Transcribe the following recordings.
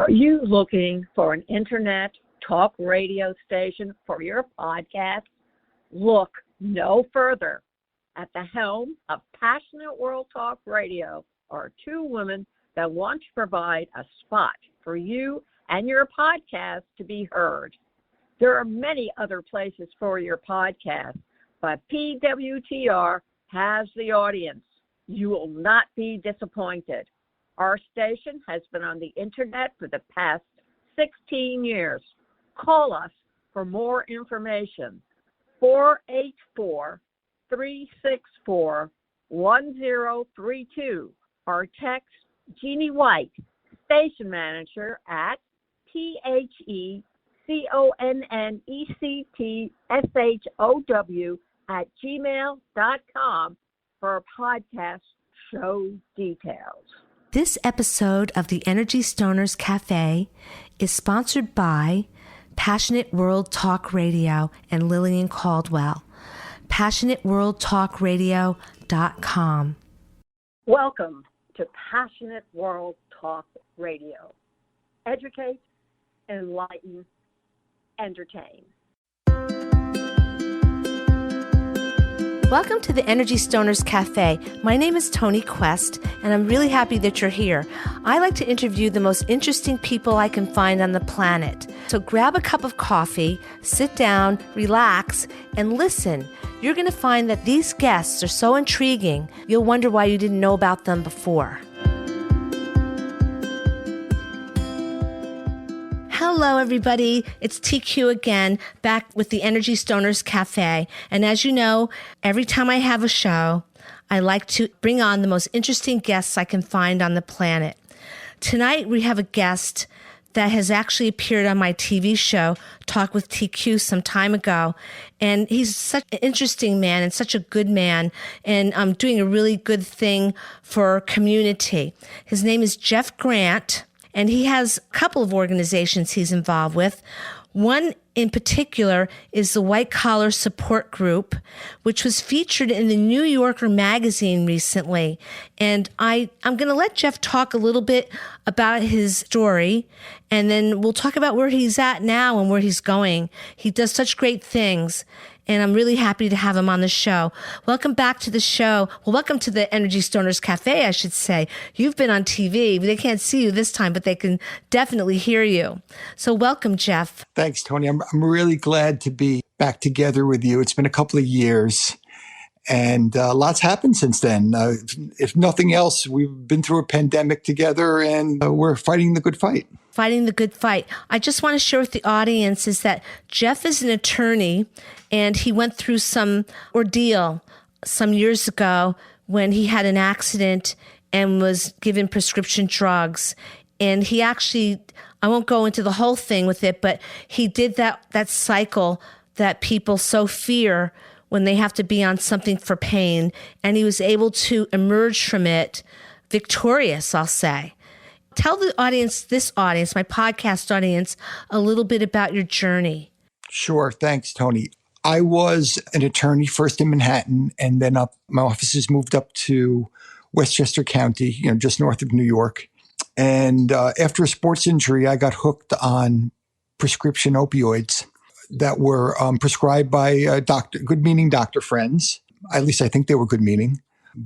Are you looking for an internet talk radio station for your podcast? Look no further. At the helm of Passionate World Talk Radio are two women that want to provide a spot for you and your podcast to be heard. There are many other places for your podcast, but PWTR has the audience. You will not be disappointed. Our station has been on the internet for the past 16 years. Call us for more information. 484-364-1032 or text Jeannie White, station manager at THECONNECTSHOW@gmail.com for podcast show details. This episode of the Energy Stoners Cafe is sponsored by Passionate World Talk Radio and Lillian Caldwell. PassionateWorldTalkRadio.com. Welcome to Passionate World Talk Radio. Educate, enlighten, entertain. Welcome to the Energy Stoners Cafe. My name is Toni Quest, and I'm really happy that you're here. I like to interview the most interesting people I can find on the planet. So grab a cup of coffee, sit down, relax, and listen. You're going to find that these guests are so intriguing, you'll wonder why you didn't know about them before. Hello, everybody. It's TQ again, back with the Energy Stoners Cafe. And as you know, every time I have a show, I like to bring on the most interesting guests I can find on the planet. Tonight, we have a guest that has actually appeared on my TV show, Talk with TQ, some time ago. And he's such an interesting man and such a good man, and doing a really good thing for our community. His name is Jeff Grant. And he has a couple of organizations he's involved with. One in particular is the White Collar Support Group, which was featured in the New Yorker magazine recently. And I'm going to let Jeff talk a little bit about his story, and then we'll talk about where he's at now and where he's going. He does such great things, and I'm really happy to have him on the show. Welcome back to the show. Well, welcome to the Energy Stoners Cafe, I should say. You've been on TV. They can't see you this time, but they can definitely hear you. So welcome, Jeff. Thanks, Toni. I'm really glad to be back together with you. It's been a couple of years, and lots happened since then. If nothing else, we've been through a pandemic together, and we're fighting the good fight. Fighting the good fight. I just want to share with the audience is that Jeff is an attorney, and he went through some ordeal some years ago when he had an accident and was given prescription drugs. And he actually, I won't go into the whole thing with it, but he did that cycle that people so fear when they have to be on something for pain. And he was able to emerge from it victorious, I'll say. Tell the audience, my podcast audience, a little bit about your journey. Sure. Thanks, Toni. I was an attorney first in Manhattan, and then my offices moved up to Westchester County, just north of New York. And after a sports injury, I got hooked on prescription opioids that were prescribed by good-meaning doctor friends. At least I think they were good-meaning.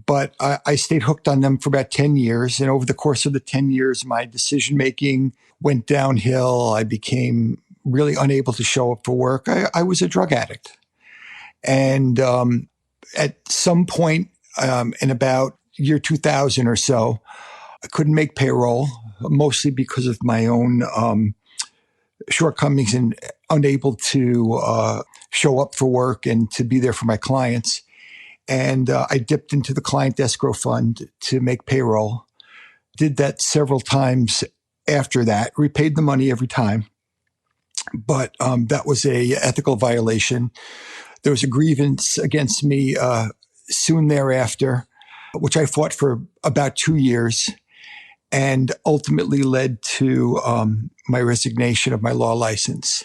But I stayed hooked on them for about 10 years. And over the course of the 10 years, my decision-making went downhill. I became really unable to show up for work. I was a drug addict. And at some point in about year 2000 or so, I couldn't make payroll, mostly because of my own shortcomings and unable to show up for work and to be there for my clients. And I dipped into the client escrow fund to make payroll. Did that several times after that, repaid the money every time. But that was a ethical violation. There was a grievance against me soon thereafter, which I fought for about 2 years, and ultimately led to my resignation of my law license.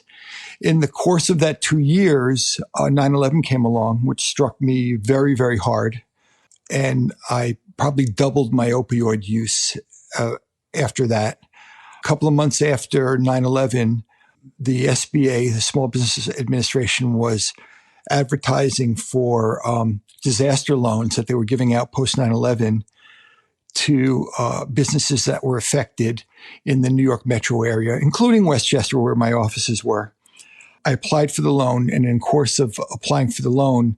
In the course of that 2 years, 9/11 came along, which struck me very, very hard. And I probably doubled my opioid use after that. couple of months after 9/11, the SBA, the Small Business Administration, was advertising for disaster loans that they were giving out post 9/11 to businesses that were affected in the New York metro area, including Westchester, where my offices were. I applied for the loan, and in course of applying for the loan,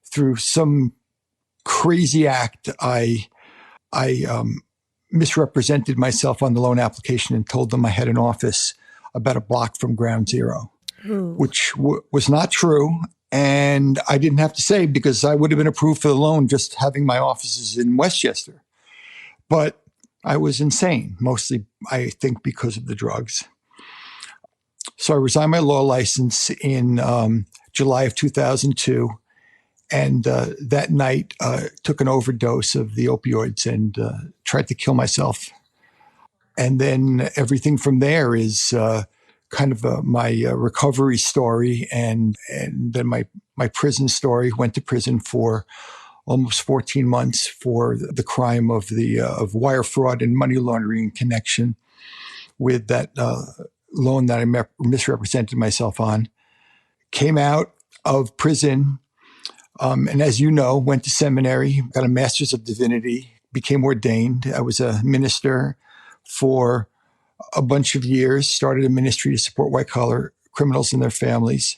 through some crazy act, I misrepresented myself on the loan application and told them I had an office about a block from Ground Zero, which was not true. And I didn't have to say, because I would have been approved for the loan just having my offices in Westchester. But I was insane, mostly, I think, because of the drugs. So I resigned my law license in July of 2002. And that night, took an overdose of the opioids and tried to kill myself. And then everything from there is kind of my recovery story, and then my prison story. Went to prison for almost 14 months for the crime of wire fraud and money laundering in connection with that loan that I misrepresented myself on. Came out of prison. And as you know, went to seminary, got a master's of divinity, became ordained. I was a minister for a bunch of years, started a ministry to support white-collar criminals and their families.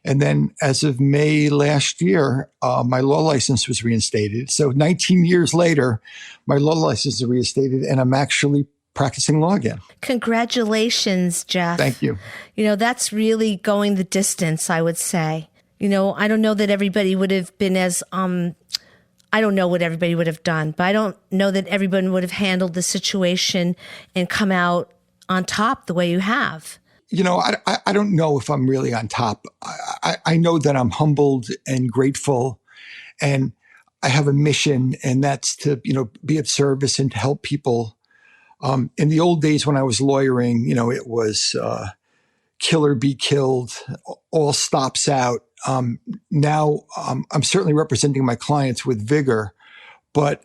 And then as of May last year, my law license was reinstated. So 19 years later, my law license is reinstated, and I'm actually practicing law again. Congratulations, Jeff. Thank you. That's really going the distance, I would say. I don't know that everybody would have been as, I don't know what everybody would have done, but I don't know that everyone would have handled the situation and come out on top the way you have. I don't know if I'm really on top. I know that I'm humbled and grateful, and I have a mission, and that's to, be of service and to help people. In the old days when I was lawyering, it was kill or be killed, all stops out. Now I'm certainly representing my clients with vigor, but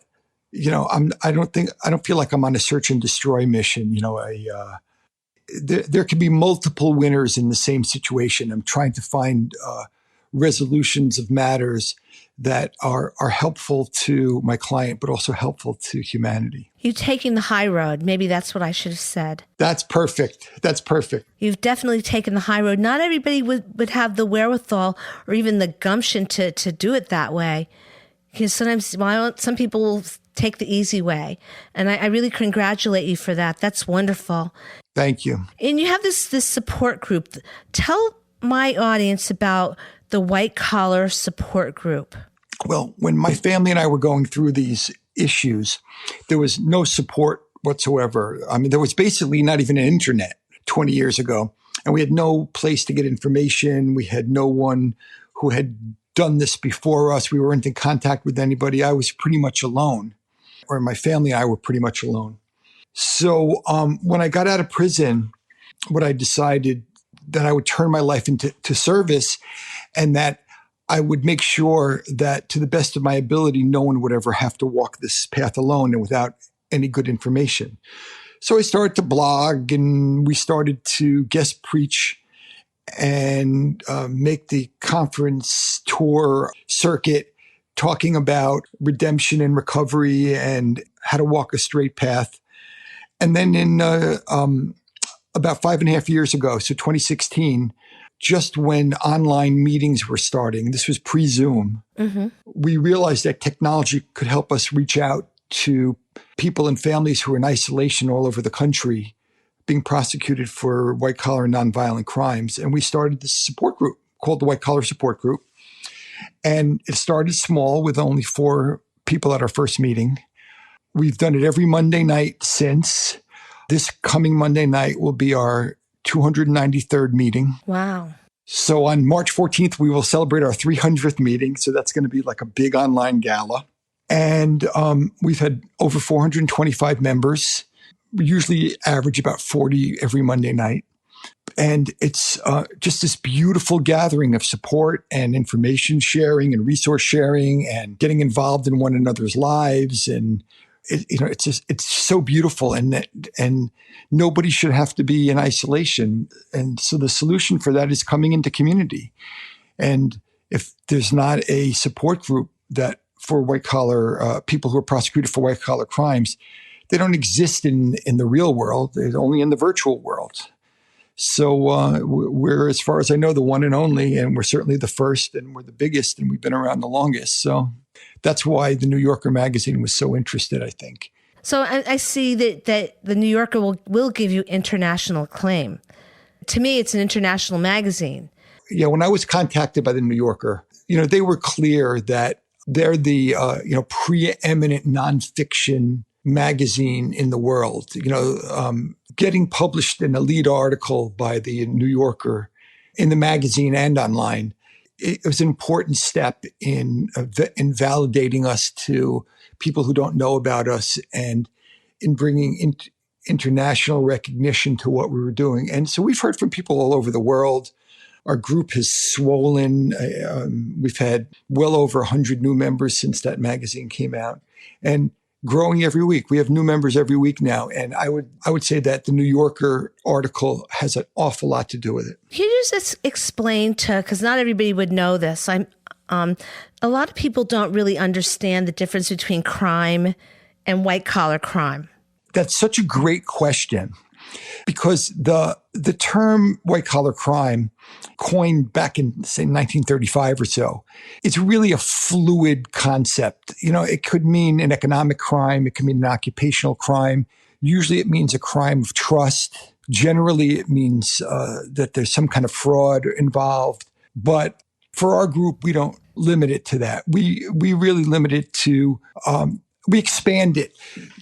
I don't feel like I'm on a search and destroy mission. There can be multiple winners in the same situation. I'm trying to find resolutions of matters that are helpful to my client, but also helpful to humanity. You're taking the high road. Maybe that's what I should have said. That's perfect. That's perfect. You've definitely taken the high road. Not everybody would have the wherewithal or even the gumption to do it that way. Because sometimes, some people will take the easy way. And I really congratulate you for that. That's wonderful. Thank you. And you have this support group. Tell my audience about the white collar support group. Well, when my family and I were going through these issues, there was no support whatsoever. I mean, there was basically not even an internet 20 years ago, and we had no place to get information. We had no one who had done this before us. We weren't in contact with anybody. I was pretty much alone, or my family and I were pretty much alone. So when I got out of prison, what I decided that I would turn my life into service, and that I would make sure that to the best of my ability, no one would ever have to walk this path alone and without any good information. So I started to blog, and we started to guest preach and make the conference tour circuit, talking about redemption and recovery and how to walk a straight path. And then in about 5.5 years ago, so 2016, just when online meetings were starting, this was pre-Zoom, we realized that technology could help us reach out to people and families who are in isolation all over the country, being prosecuted for white-collar and nonviolent crimes. And we started this support group called the White Collar Support Group. And it started small with only 4 people at our first meeting. We've done it every Monday night since. This coming Monday night will be our 293rd meeting. Wow. So on March 14th, we will celebrate our 300th meeting. So that's going to be like a big online gala. And we've had over 425 members. We usually average about 40 every Monday night. And it's just this beautiful gathering of support and information sharing and resource sharing and getting involved in one another's lives. And it's so beautiful, and nobody should have to be in isolation. And so the solution for that is coming into community. And if there's not a support group that for white collar people who are prosecuted for white collar crimes, they don't exist in the real world. They're only in the virtual world. So we're, as far as I know, the one and only, and we're certainly the first, and we're the biggest, and we've been around the longest. So that's why the New Yorker magazine was so interested, I think. So I see that the New Yorker will give you international acclaim. To me, it's an international magazine. Yeah, when I was contacted by the New Yorker, they were clear that they're the preeminent nonfiction magazine in the world. Getting published in a lead article by the New Yorker in the magazine and online, it was an important step in validating us to people who don't know about us, and in bringing international recognition to what we were doing. And so we've heard from people all over the world. Our group has swollen. We've had well over 100 new members since that magazine came out, and growing every week. We have new members every week now. And I would say that the New Yorker article has an awful lot to do with it. Can you just explain because not everybody would know this. A lot of people don't really understand the difference between crime and white collar crime. That's such a great question, because the term white collar crime, coined back in, say, 1935 or so, it's really a fluid concept. It could mean an economic crime. It could mean an occupational crime. Usually it means a crime of trust. Generally it means that there's some kind of fraud involved. But for our group, we don't limit it to that. We really limit it to, we expand it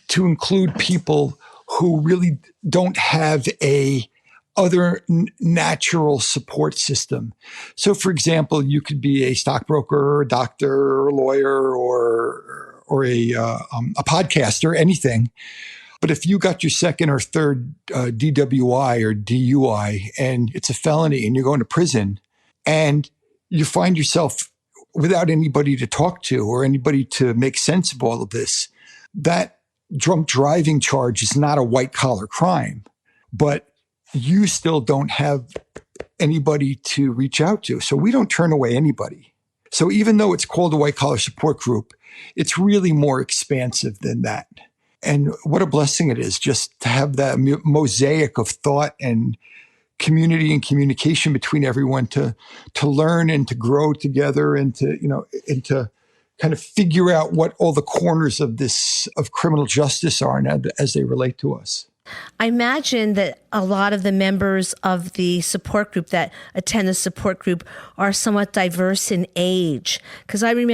to include people who really don't have a other natural support system. So, for example, you could be a stockbroker, or a doctor, or a lawyer, or a podcaster, anything. But if you got your second or third DWI or DUI, and it's a felony, and you're going to prison, and you find yourself without anybody to talk to or anybody to make sense of all of this, that drunk driving charge is not a white collar crime, but you still don't have anybody to reach out to. So we don't turn away anybody. So even though it's called a white collar support group, it's really more expansive than that. And what a blessing it is just to have that mosaic of thought and community and communication between everyone to learn and to grow together, and to kind of figure out what all the corners of criminal justice are now as they relate to us. I imagine that a lot of the members of the support group that attend the support group are somewhat diverse in age. Because I'm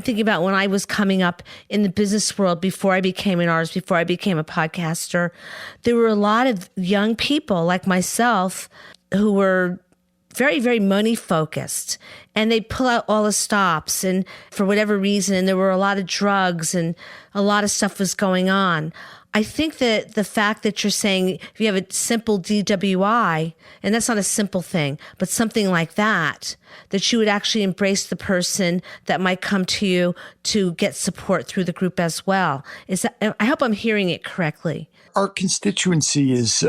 thinking about when I was coming up in the business world before I became an artist, before I became a podcaster, there were a lot of young people like myself who were very, very money focused, and they'd pull out all the stops, and for whatever reason, and there were a lot of drugs and a lot of stuff was going on. I think that the fact that you're saying if you have a simple DWI, and that's not a simple thing, but something like that you would actually embrace the person that might come to you to get support through the group as well. I hope I'm hearing it correctly. Our constituency is,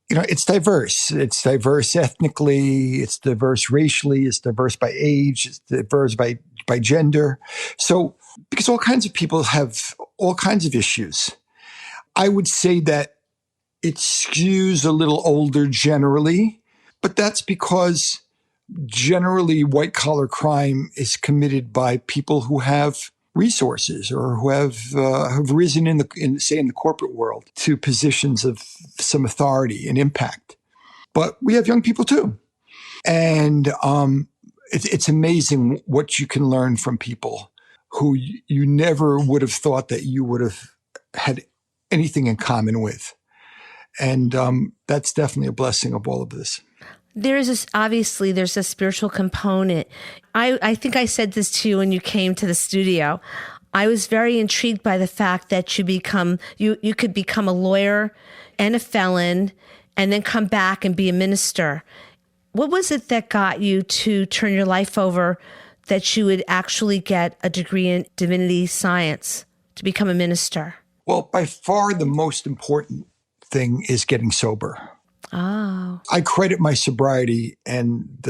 it's diverse. It's diverse ethnically, it's diverse racially, it's diverse by age, it's diverse by gender. So, because all kinds of people have all kinds of issues, I would say that it skews a little older generally, but that's because generally white collar crime is committed by people who have resources or who have risen in the corporate world to positions of some authority and impact. But we have young people too. And it's amazing what you can learn from people who you never would have thought that you would have had anything in common with. And that's definitely a blessing of all of this. There's a spiritual component. I think I said this to you when you came to the studio. I was very intrigued by the fact that you could become a lawyer and a felon and then come back and be a minister. What was it that got you to turn your life over, that you would actually get a degree in divinity science to become a minister? Well, by far the most important thing is getting sober. Oh, I credit my sobriety and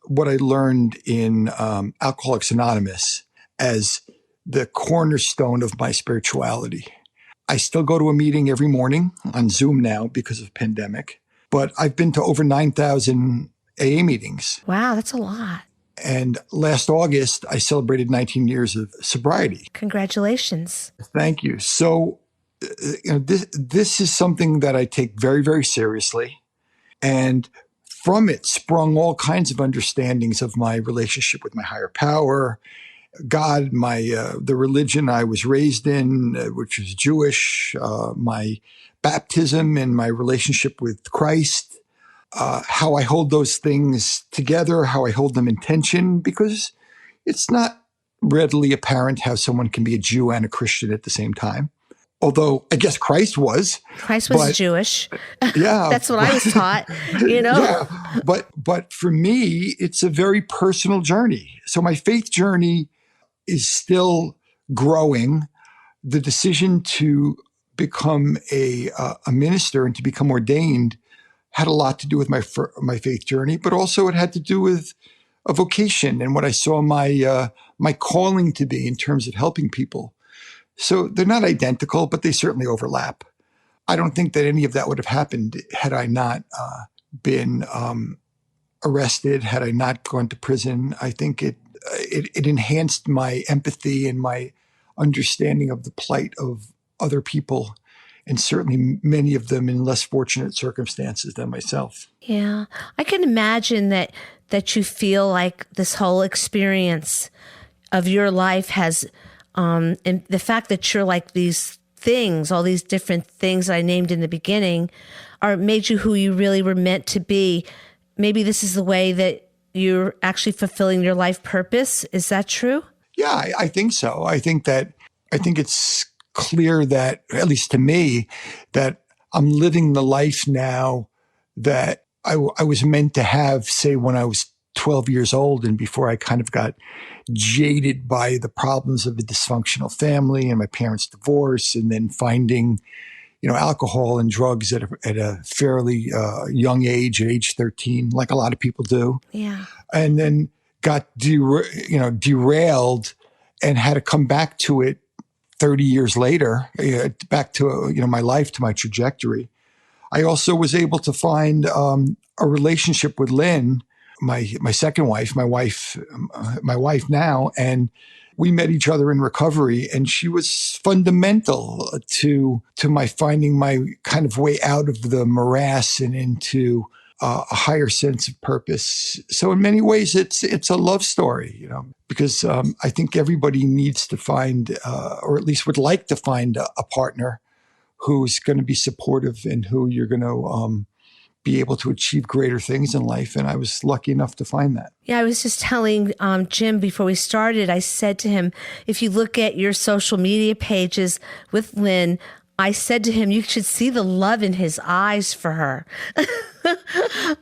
what I learned in Alcoholics Anonymous as the cornerstone of my spirituality. I still go to a meeting every morning on Zoom now because of pandemic, but I've been to over 9,000 AA meetings. wow, that's a lot. And last August, I celebrated 19 years of sobriety. Congratulations. Thank you. So, this is something that I take very, very seriously. And from it sprung all kinds of understandings of my relationship with my higher power, God, the religion I was raised in, which is Jewish, my baptism and my relationship with Christ, how I hold those things together, how I hold them in tension, because it's not readily apparent how someone can be a Jew and a Christian at the same time. Although I guess Christ was. Christ was Jewish. Yeah. That's what I was taught, Yeah. But for me, it's a very personal journey. So my faith journey is still growing. The decision to become a minister and to become ordained had a lot to do with my faith journey, but also it had to do with a vocation and what I saw my calling to be in terms of helping people. So they're not identical, but they certainly overlap. I don't think that any of that would have happened had I not been arrested, had I not gone to prison. I think it enhanced my empathy and my understanding of the plight of other people, and certainly many of them in less fortunate circumstances than myself. Yeah. I can imagine that you feel like this whole experience of your life has, and the fact that you're like these things, all these different things that I named in the beginning, are made you who you really were meant to be. Maybe this is the way that you're actually fulfilling your life purpose. Is that true? Yeah, I think so. I think it's clear that, at least to me, that I'm living the life now that I was meant to have, say, when I was 12 years old and before I kind of got jaded by the problems of a dysfunctional family and my parents' divorce, and then finding, alcohol and drugs at a fairly young age, at age 13, like a lot of people do. Yeah. And then got derailed and had to come back to it 30 years later, back to my life, to my trajectory. I also was able to find a relationship with Lynn, my second wife, my wife now, and we met each other in recovery, and she was fundamental to my finding my kind of way out of the morass and into a higher sense of purpose. So in many ways, it's a love story, because I think everybody needs to find, or at least would like to find, a partner who's going to be supportive and who you're going to be able to achieve greater things in life. And I was lucky enough to find that. Yeah, I was just telling Jim before we started, I said to him, if you look at your social media pages with Lynn, I said to him, you should see the love in his eyes for her.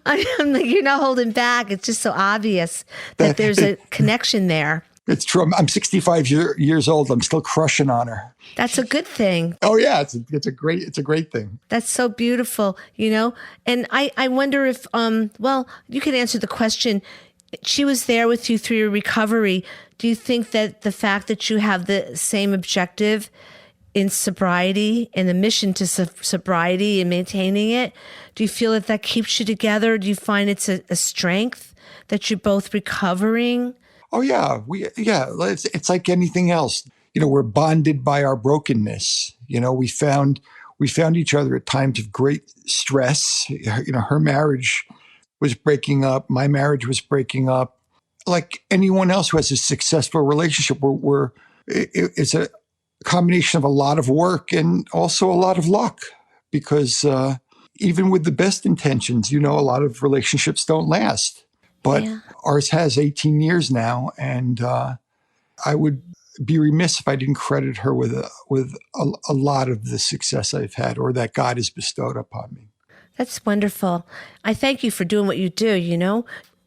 I'm like, you're not holding back. It's just so obvious that there's a connection there. It's true. I'm 65 years old. I'm still crushing on her. That's a good thing. Oh yeah, it's a great thing. That's so beautiful, And I wonder if, you can answer the question. She was there with you through your recovery. Do you think that the fact that you have the same objective in sobriety and the mission to sobriety and maintaining it, do you feel that keeps you together? Do you find it's a strength that you're both recovering? Oh yeah, it's like anything else. We're bonded by our brokenness. We found each other at times of great stress. Her marriage was breaking up. My marriage was breaking up. Like anyone else who has a successful relationship, it's a combination of a lot of work and also a lot of luck, because even with the best intentions, a lot of relationships don't last. But ours has 18 years now, and I would be remiss if I didn't credit her with a lot of the success I've had, or that God has bestowed upon me. That's wonderful. I thank you for doing what you do,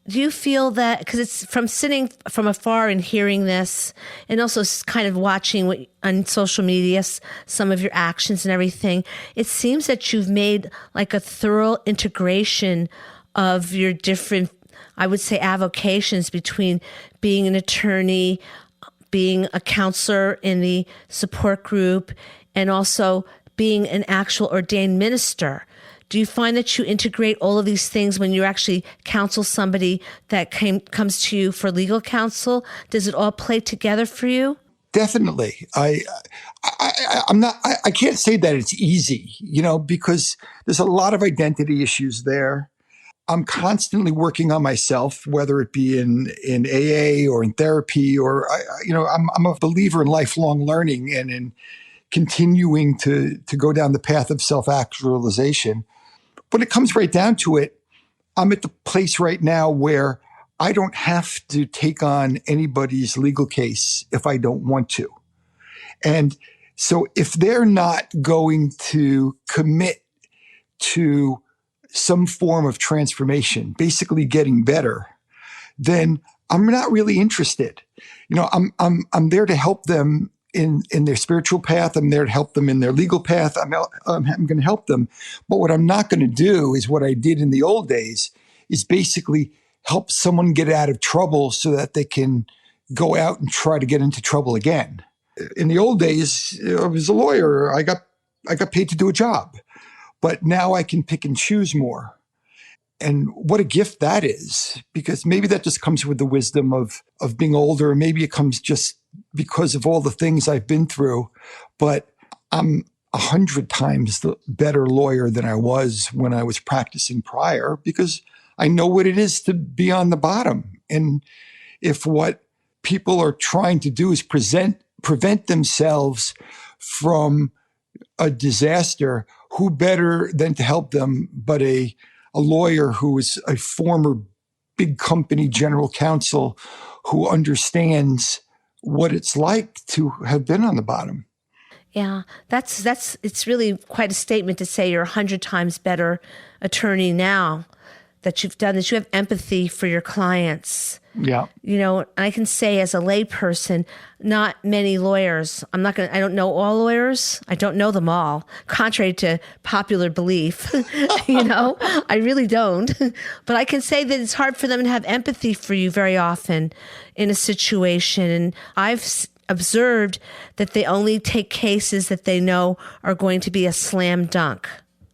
Do you feel that, because it's from sitting from afar and hearing this, and also kind of watching on social media, some of your actions and everything, it seems that you've made like a thorough integration of your different, I would say, avocations between being an attorney, being a counselor in the support group, and also being an actual ordained minister. Do you find that you integrate all of these things when you actually counsel somebody that comes to you for legal counsel? Does it all play together for you? Definitely. I can't say that it's easy, because there's a lot of identity issues there. I'm constantly working on myself, whether it be in AA or in therapy, or I'm a believer in lifelong learning and in continuing to go down the path of self-actualization. When it comes right down to it, I'm at the place right now where I don't have to take on anybody's legal case if I don't want to. And so if they're not going to commit to some form of transformation, basically getting better, then I'm not really interested. I'm there to help them in their spiritual path. I'm there to help them in their legal path. I'm going to help them. But what I'm not going to do is what I did in the old days, is basically help someone get out of trouble so that they can go out and try to get into trouble again. In the old days, I was a lawyer. I got paid to do a job, but now I can pick and choose more. And what a gift that is, because maybe that just comes with the wisdom of being older. Maybe it comes just because of all the things I've been through, but I'm 100 times the better lawyer than I was when I was practicing prior, because I know what it is to be on the bottom. And if what people are trying to do is prevent themselves from a disaster, who better than to help them but a lawyer who is a former big company general counsel who understands what it's like to have been on the bottom. Yeah, it's really quite a statement to say you're 100 times better attorney now that you've done this. You have empathy for your clients. Yeah. I can say as a layperson, not many lawyers. I don't know all lawyers. I don't know them all, contrary to popular belief. I really don't. But I can say that it's hard for them to have empathy for you very often in a situation. And I've observed that they only take cases that they know are going to be a slam dunk.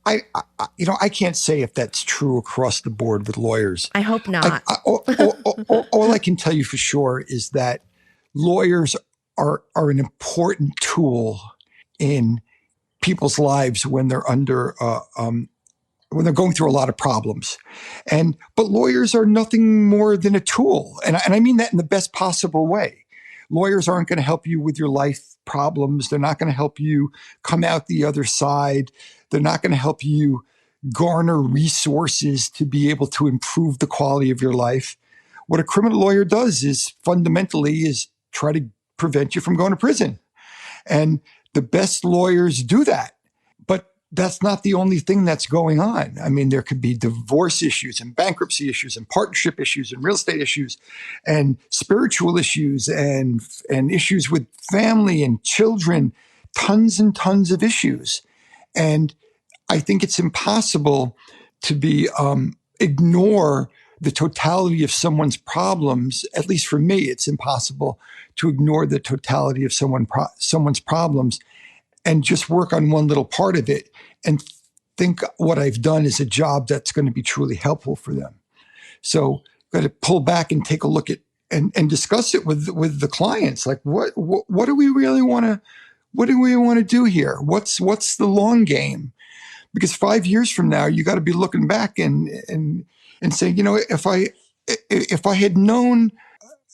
I can't say if that's true across the board with lawyers. I hope not. All I can tell you for sure is that lawyers are an important tool in people's lives when they're when they're going through a lot of problems. But lawyers are nothing more than a tool. And I mean that in the best possible way. Lawyers aren't going to help you with your life problems. They're not going to help you come out the other side. They're not going to help you garner resources to be able to improve the quality of your life. What a criminal lawyer does is fundamentally try to prevent you from going to prison. And the best lawyers do that. But that's not the only thing that's going on. I mean, there could be divorce issues and bankruptcy issues and partnership issues and real estate issues and spiritual issues and issues with family and children, tons and tons of issues. And I think it's impossible to ignore the totality of someone's problems. At least for me, it's impossible to ignore the totality of someone's problems and just work on one little part of it and think what I've done is a job that's going to be truly helpful for them. So got to pull back and take a look at and discuss it with the clients. Like what do we really want to do here? What's the long game? Because 5 years from now, you got to be looking back and saying,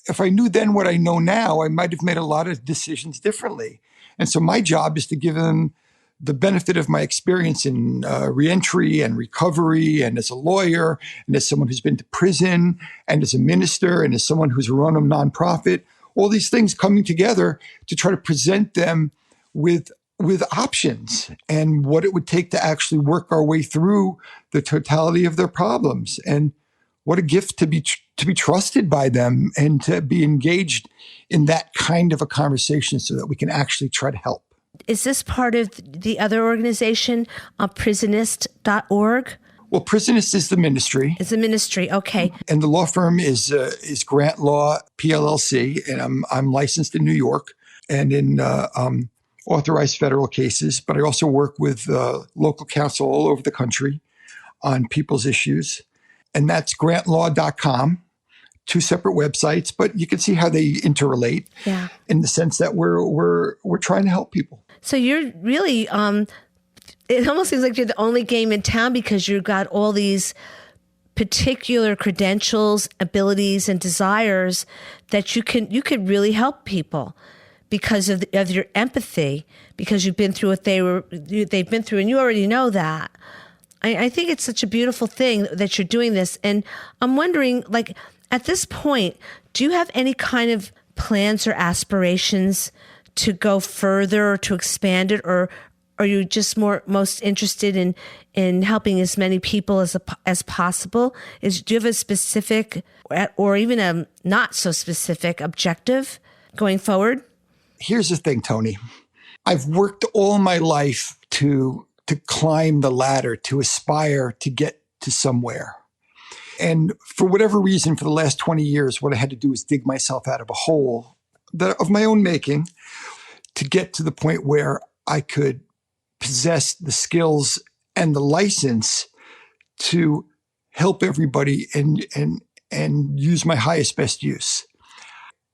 if I knew then what I know now, I might have made a lot of decisions differently. And so my job is to give them the benefit of my experience in reentry and recovery, and as a lawyer, and as someone who's been to prison, and as a minister, and as someone who's run a nonprofit, all these things coming together to try to present them with options and what it would take to actually work our way through the totality of their problems. And what a gift to be to be trusted by them and to be engaged in that kind of a conversation so that we can actually try to help. Is this part of the other organization, prisonist.org? Well, Prisonist is the ministry. It's a ministry, okay. And the law firm is Grant Law PLLC, and I'm licensed in New York and in authorized federal cases. But I also work with local counsel all over the country on people's issues, and that's grantlaw.com. 2 separate websites, but you can see how they interrelate. Yeah. In the sense that we're trying to help people. So you're really, it almost seems like you're the only game in town because you've got all these particular credentials, abilities, and desires that you could really help people because of your empathy, because you've been through what they've been through, and you already know that. I think it's such a beautiful thing that you're doing this, and I'm wondering, like, at this point, do you have any kind of plans or aspirations to go further or to expand it, or are you just most interested in helping as many people as possible? Do you have a specific or even a not so specific objective going forward? Here's the thing, Tony. I've worked all my life to climb the ladder, to aspire to get to somewhere. And for whatever reason, for the last 20 years, what I had to do was dig myself out of a hole of my own making to get to the point where I could possess the skills and the license to help everybody and use my highest best use.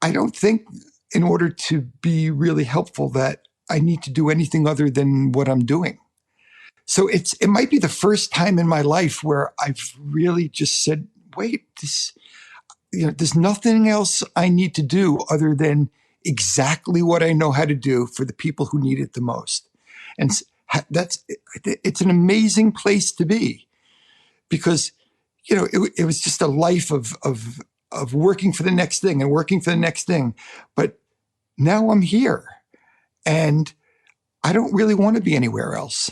I don't think in order to be really helpful that I need to do anything other than what I'm doing. So it might be the first time in my life where I've really just said, wait, there's nothing else I need to do other than exactly what I know how to do for the people who need it the most. And it's an amazing place to be because, it was just a life of working for the next thing and working for the next thing. But now I'm here and I don't really want to be anywhere else.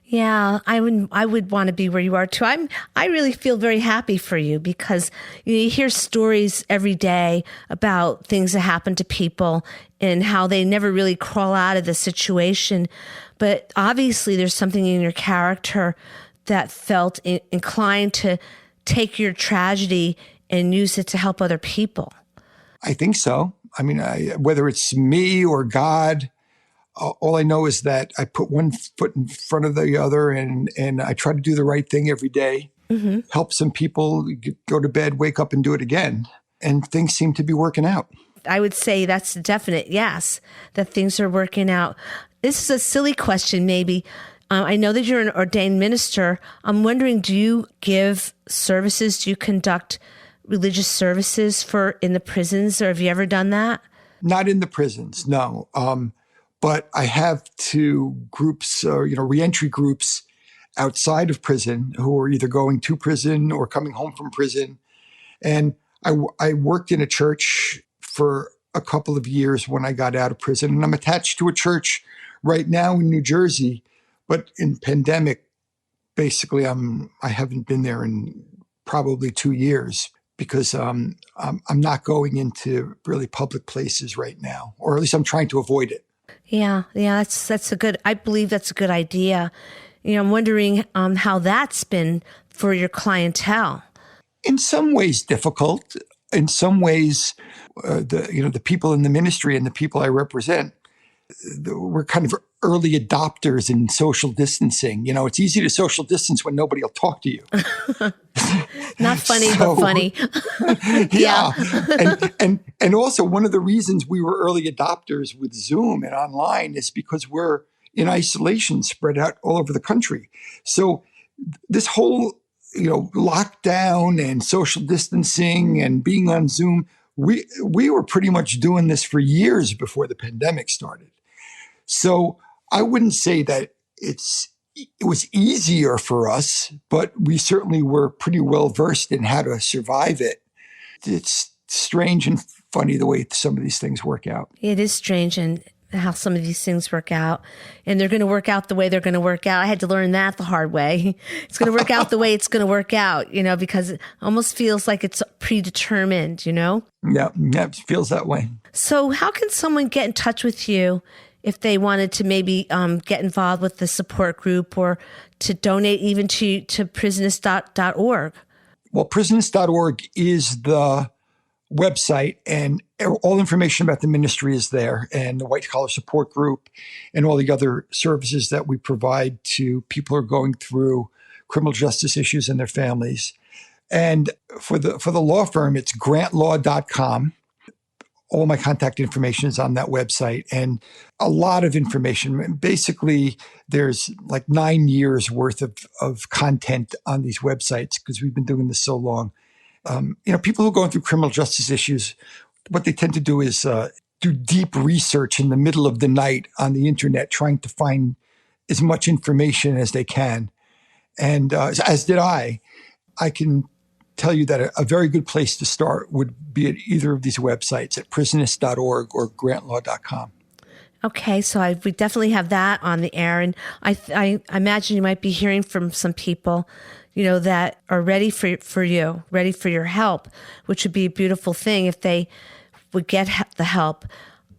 Yeah, I would want to be where you are too. I really feel very happy for you because you hear stories every day about things that happen to people and how they never really crawl out of the situation. But obviously there's something in your character that felt inclined to take your tragedy and use it to help other people. I think so. I mean, whether it's me or God, all I know is that I put one foot in front of the other and I try to do the right thing every day, help some people go to bed, wake up and do it again. And things seem to be working out. I would say that's definite, yes, that things are working out. This is a silly question, maybe. I know that you're an ordained minister. I'm wondering, do you give services? Do you conduct religious services in the prisons, or have you ever done that? Not in the prisons, no. But I have 2 groups, reentry groups outside of prison who are either going to prison or coming home from prison. And I worked in a church for a couple of years when I got out of prison. And I'm attached to a church right now in New Jersey. But in pandemic, basically, I haven't been there in probably 2 years because I'm not going into really public places right now, or at least I'm trying to avoid it. Yeah, I believe that's a good idea. I'm wondering how that's been for your clientele. In some ways difficult. In some ways, the people in the ministry and the people I represent, we're kind of early adopters in social distancing. It's easy to social distance when nobody will talk to you. Not funny, but funny. Yeah. And also one of the reasons we were early adopters with Zoom and online is because we're in isolation spread out all over the country. So this whole, lockdown and social distancing and being on Zoom, we were pretty much doing this for years before the pandemic started. So I wouldn't say that it was easier for us, but we certainly were pretty well versed in how to survive it. It's strange and funny the way some of these things work out. It is strange and how some of these things work out, and they're going to work out the way they're going to work out. I had to learn that the hard way. It's going to work out the way it's going to work out, because it almost feels like it's predetermined, Yeah, it feels that way. So how can someone get in touch with you if they wanted to maybe get involved with the support group or to donate even to prisonist.org? Well, prisonist.org is the website, and all information about the ministry is there, and the white collar support group and all the other services that we provide to people who are going through criminal justice issues and their families. And for the law firm, it's grantlaw.com. All my contact information is on that website, and a lot of information. Basically, there's like 9 years worth of content on these websites because we've been doing this so long. People who are going through criminal justice issues, what they tend to do is do deep research in the middle of the night on the internet, trying to find as much information as they can. And as did I can tell you that a very good place to start would be at either of these websites, at prisonist.org or grantlaw.com. Okay, so we definitely have that on the air. And I imagine you might be hearing from some people that are ready for you, ready for your help, which would be a beautiful thing if they would get the help.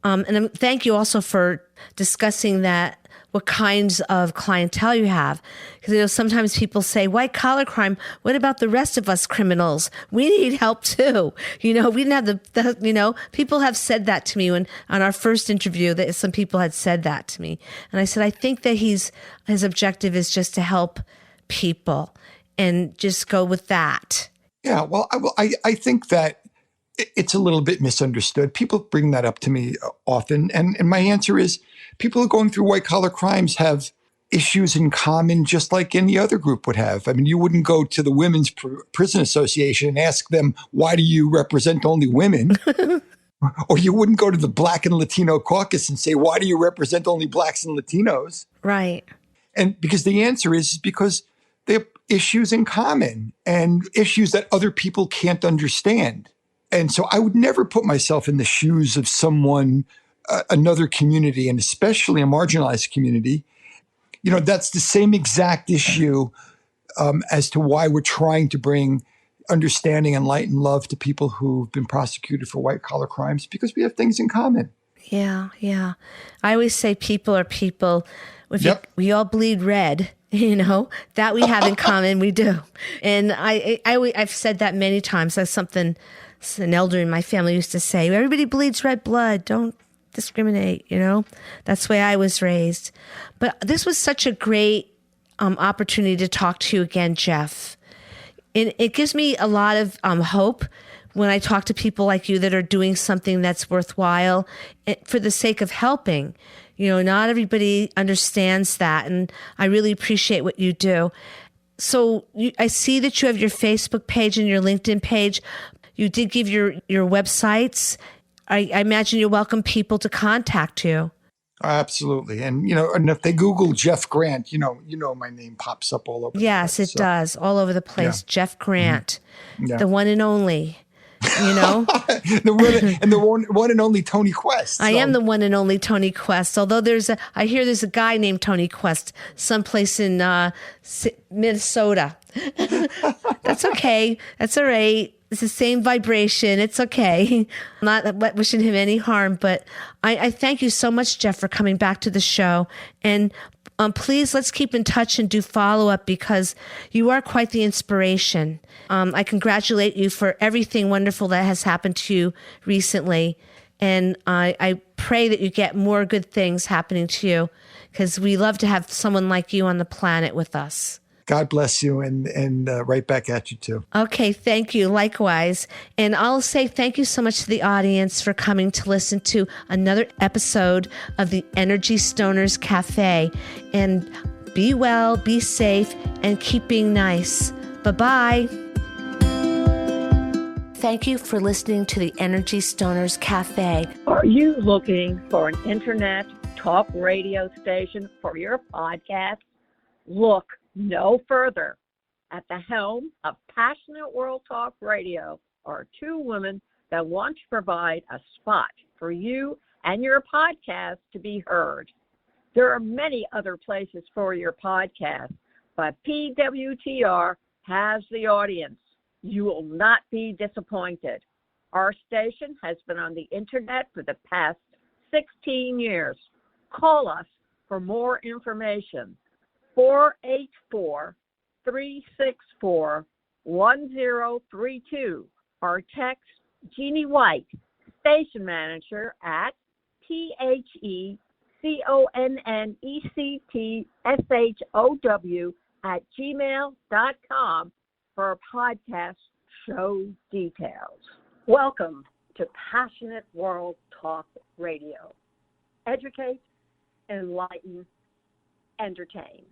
And thank you also for discussing that, what kinds of clientele you have. Because sometimes people say, white collar crime, what about the rest of us criminals? We need help too. We didn't have the people have said that to me on our first interview, that some people had said that to me. And I said, I think that his objective is just to help people. And just go with that. Yeah, well, I think that it's a little bit misunderstood. People bring that up to me often. And my answer is people who are going through white collar crimes have issues in common just like any other group would have. I mean, you wouldn't go to the Women's Prison Association and ask them, why do you represent only women? Or you wouldn't go to the Black and Latino caucus and say, why do you represent only Blacks and Latinos? Right. And because the answer is because they have issues in common and issues that other people can't understand. And so I would never put myself in the shoes of someone, another community, and especially a marginalized community. That's the same exact issue as to why we're trying to bring understanding and light and love to people who've been prosecuted for white collar crimes, because we have things in common. Yeah, yeah. I always say people are people. We all bleed red. That we have in common. We do. And I've said that many times. That's something an elder in my family used to say. Everybody bleeds red blood. Don't discriminate, That's the way I was raised. But this was such a great opportunity to talk to you again, Jeff. And it gives me a lot of hope when I talk to people like you that are doing something that's worthwhile for the sake of helping. Not everybody understands that, and I really appreciate what you do. So I see that you have your Facebook page and your LinkedIn page. You did give your websites. I imagine you welcome people to contact you. Absolutely. And, and if they Google Jeff Grant, my name pops up all over. Yes, it does. All over the place. Yeah. Jeff Grant, the one and only. the one and only Tony Quest. I am the one and only Tony Quest. Although I hear there's a guy named Tony Quest someplace in Minnesota. That's okay. That's all right. It's the same vibration. It's okay. I'm not wishing him any harm, but I thank you so much, Jeff, for coming back to the show. And please, let's keep in touch and do follow-up, because you are quite the inspiration. I congratulate you for everything wonderful that has happened to you recently. And I pray that you get more good things happening to you, because we love to have someone like you on the planet with us. God bless you, and right back at you too. Okay, thank you. Likewise. And I'll say thank you so much to the audience for coming to listen to another episode of the Energy Stoners Cafe. And be well, be safe, and keep being nice. Bye-bye. Thank you for listening to the Energy Stoners Cafe. Are you looking for an internet talk radio station for your podcast? Look no further. At the helm of Passionate World Talk Radio are two women that want to provide a spot for you and your podcast to be heard. There are many other places for your podcast, but PWTR has the audience. You will not be disappointed. Our station has been on the internet for the past 16 years. Call us for more information. 484-364-1032 or text Jeannie White, station manager, at THECONNECTSHOW for podcast show details. Welcome to Passionate World Talk Radio. Educate, enlighten, entertain.